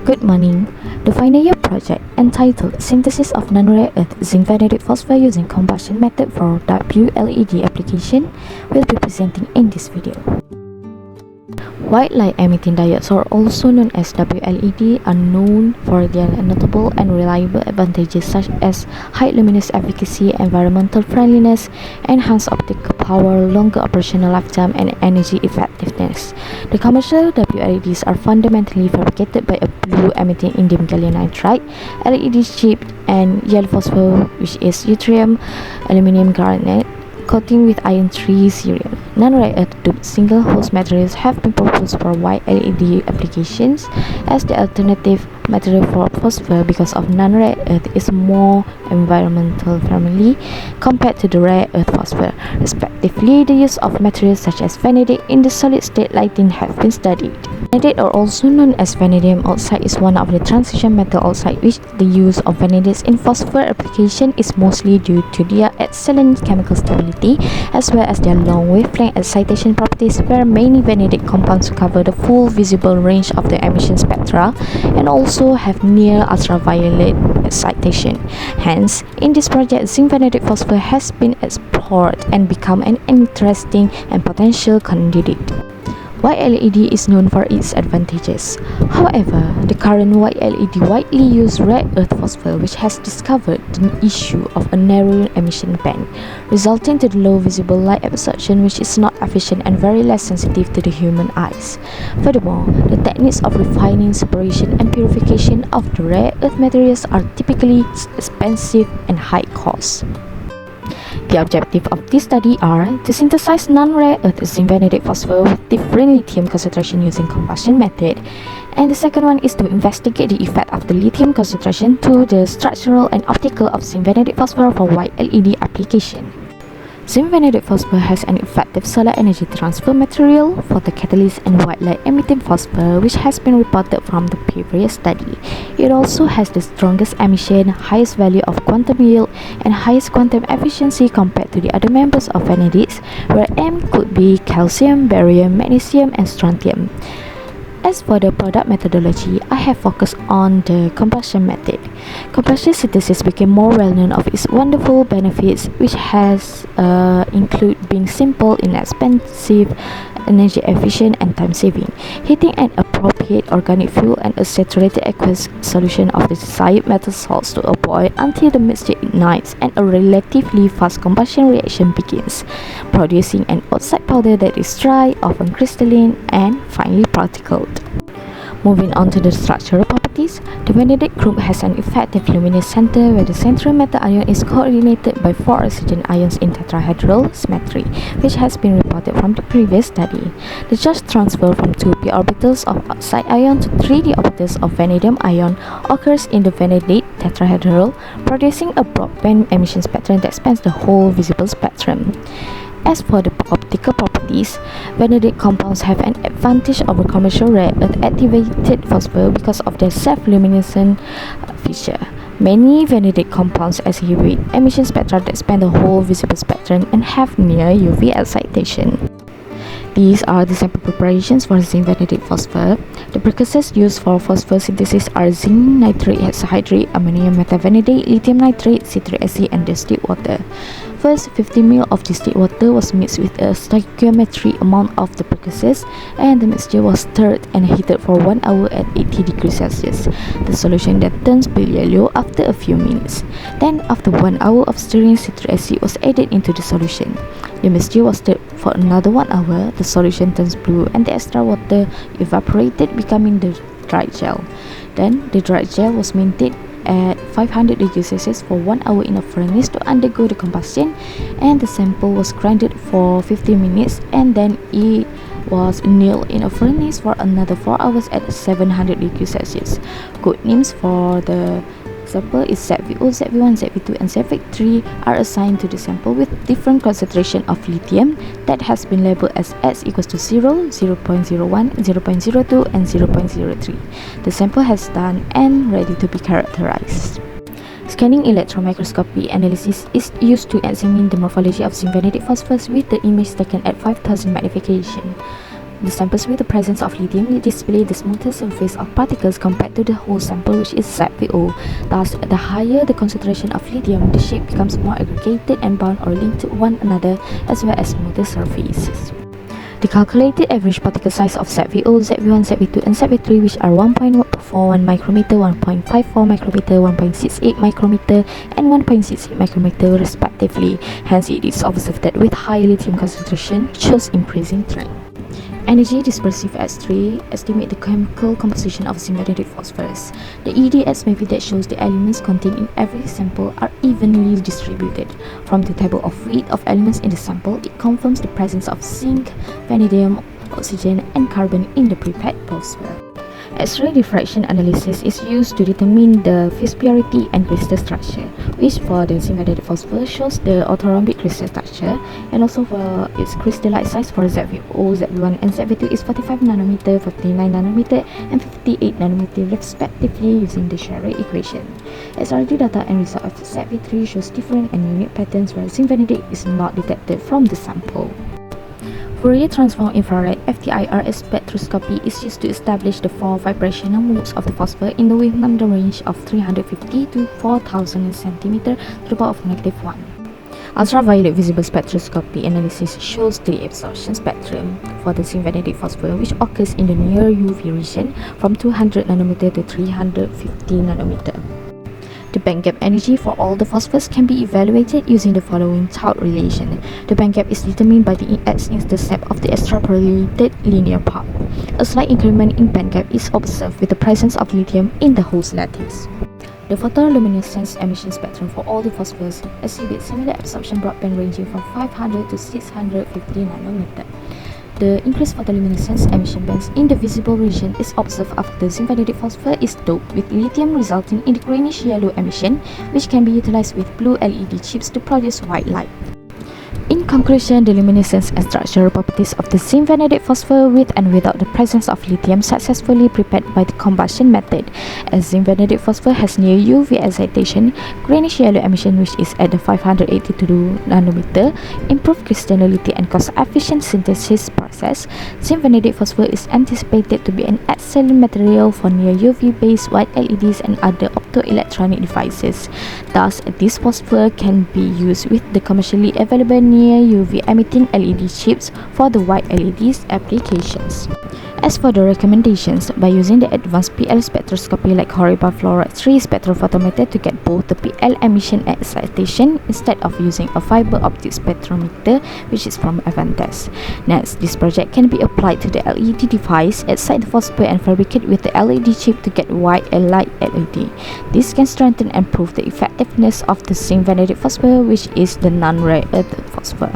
Good morning. The final year project entitled Synthesis of Non-Rare Earth Zinc Vanadate Phosphor using Combustion Method for WLED Application will be presenting in this video. White light emitting diodes, or also known as WLED, are known for their notable and reliable advantages such as high luminous efficacy, environmental friendliness, enhanced optical power, longer operational lifetime, and energy effectiveness. The commercial WLEDs are fundamentally fabricated by a blue emitting indium gallium nitride LED chip and yellow phosphor, which is yttrium aluminum garnet, coating with iron 3 cerium. Non-rare earth doped single host materials have been proposed for white LED applications as the alternative material for phosphor because of non-rare earth is more environmental friendly compared to the rare earth phosphor. Respectively, the use of materials such as vanadate in the solid state lighting have been studied. Vanadate, or also known as vanadium oxide, is one of the transition metal oxide which the use of vanadates in phosphor application is mostly due to their excellent chemical stability as well as their long wavelength excitation properties, where many vanadate compounds cover the full visible range of the emission spectra and also have near ultraviolet excitation. Hence, in this project, zinc vanadate phosphor has been explored and become an interesting and potential candidate. White LED is known for its advantages. However, the current white LED widely used rare earth phosphor, which has discovered the issue of a narrow emission band, resulting to the low visible light absorption, which is not efficient and very less sensitive to the human eyes. Furthermore, the techniques of refining, separation, and purification of the rare earth materials are typically expensive and high cost. The objective of this study are to synthesize non-rare earth zinc vanadate phosphor with different lithium concentration using combustion method, and the second one is to investigate the effect of the lithium concentration to the structural and optical of zinc vanadate phosphor for white LED application. Zinc vanadate phosphor has an effective solar energy transfer material for the catalyst and white light emitting phosphor, which has been reported from the previous study. It also has the strongest emission, highest value of quantum yield, and highest quantum efficiency compared to the other members of vanadates, where M could be calcium, barium, magnesium, and strontium. As for the product methodology, I have focused on the combustion method. Combustion synthesis became more well known of its wonderful benefits, which has include being simple, inexpensive, energy efficient, and time saving. Heating an appropriate organic fuel and a saturated aqueous solution of the desired metal salts to a boil until the mixture ignites and a relatively fast combustion reaction begins, producing an oxide powder that is dry, often crystalline, and finely particled. Moving on to the structural properties, the vanadate group has an effective luminous center where the central metal ion is coordinated by 4 oxygen ions in tetrahedral symmetry, which has been reported from the previous study. The charge transfer from 2 p orbitals of oxide ion to 3d orbitals of vanadium ion occurs in the vanadate tetrahedral, producing a broadband emission spectrum that spans the whole visible spectrum. As for the optical properties, vanadate compounds have an advantage over commercial rare earth activated phosphor because of their self-luminescent feature. Many vanadate compounds exhibit emission spectra that span the whole visible spectrum and have near UV excitation. These are the sample preparations for zinc vanadate phosphor. The precursors used for phosphor synthesis are zinc nitrate hexahydrate, ammonium metavanadate, lithium nitrate, citric acid, and distilled water. First, 50 ml of distilled water was mixed with a stoichiometric amount of the precursors, and the mixture was stirred and heated for 1 hour at 80 degrees Celsius. The solution then turns pale yellow after a few minutes. Then, after 1 hour of stirring, citric acid was added into the solution. The mixture was stirred for another 1 hour. The solution turns blue and the extra water evaporated, becoming the dry gel. Then, the dry gel was maintained at 500 degrees Celsius for 1 hour in a furnace to undergo the combustion, and the sample was grinded for 15 minutes, and then it was annealed in a furnace for another 4 hours at 700 degrees Celsius. Code names for the sample is ZVO, ZV1, ZV2, and ZV3 are assigned to the sample with different concentration of lithium that has been labeled as X equals to 0, 0.01, 0.02, and 0.03. The sample has done and ready to be characterized. Scanning electron microscopy analysis is used to examine the morphology of zinc vanadate phosphorus with the image taken at 5000 magnification. The samples with the presence of lithium display the smoother surface of particles compared to the whole sample, which is ZVO. Thus, the higher the concentration of lithium, the shape becomes more aggregated and bound or linked to one another, as well as smoother surfaces. The calculated average particle size of ZVO, ZV1, ZV2 and ZV3, which are 1.41 micrometer, 1.54 micrometer, 1.68 micrometer and 1.68 micrometer respectively. Hence, it is observed that with high lithium concentration shows increasing trend. Energy dispersive S3 estimate the chemical composition of zinc vanadate phosphorus. The EDS method that shows the elements contained in every sample are evenly distributed. From the table of weight of elements in the sample, it confirms the presence of zinc, vanadium, oxygen, and carbon in the prepared phosphor. X-ray diffraction analysis is used to determine the phase purity and crystal structure, which for the zinc vanadate phosphor shows the orthorhombic crystal structure, and also for its crystallite size for ZVO, ZV1 and ZV2 is 45 nanometer, 59 nanometer and 58 nanometer respectively using the Sherry equation. XRD data and result of ZV3 shows different and unique patterns where zinc vanadate is not detected from the sample. Fourier transform infrared (FTIR) spectroscopy is used to establish the 4 vibrational modes of the phosphor in the wavelength range of 350 to 4000 cm to the power of -1. Ultraviolet visible spectroscopy analysis shows the absorption spectrum for the zinc vanadate phosphor, which occurs in the near UV region from 200 nanometer to 350 nanometer. The bandgap energy for all the phosphors can be evaluated using the following Taut relation. The bandgap is determined by the x-intercept of the extrapolated linear path. A slight increment in bandgap is observed with the presence of lithium in the host lattice. The photoluminescence emission spectrum for all the phosphors exhibits similar absorption broadband ranging from 500 to 650 nanometer. The increased photoluminescence emission bands in the visible region is observed after the zinc vanadate phosphor is doped with lithium, resulting in the greenish yellow emission, which can be utilized with blue LED chips to produce white light. In conclusion, the luminescence and structural properties of the zinc vanadate phosphor with and without the presence of lithium successfully prepared by the combustion method, as zinc vanadate phosphor has near UV excitation, greenish yellow emission which is at the 582 nanometer, improved crystallinity and cost-efficient synthesis process. Zinc vanadate phosphor is anticipated to be an excellent material for near UV-based white LEDs and other optoelectronic devices. Thus, this phosphor can be used with the commercially available near UV emitting LED chips for the white LEDs applications. As for the recommendations, by using the advanced PL spectroscopy like Horriba fluoride 3 spectrophotometer to get both the PL emission and excitation instead of using a fiber optic spectrometer, which is from Vanadate. Next, this project can be applied to the LED device, excite the phosphor and fabricate with the LED chip to get white and light LED. This can strengthen and improve the effectiveness of the zinc vanadate phosphor, which is the non-rare earth phosphor.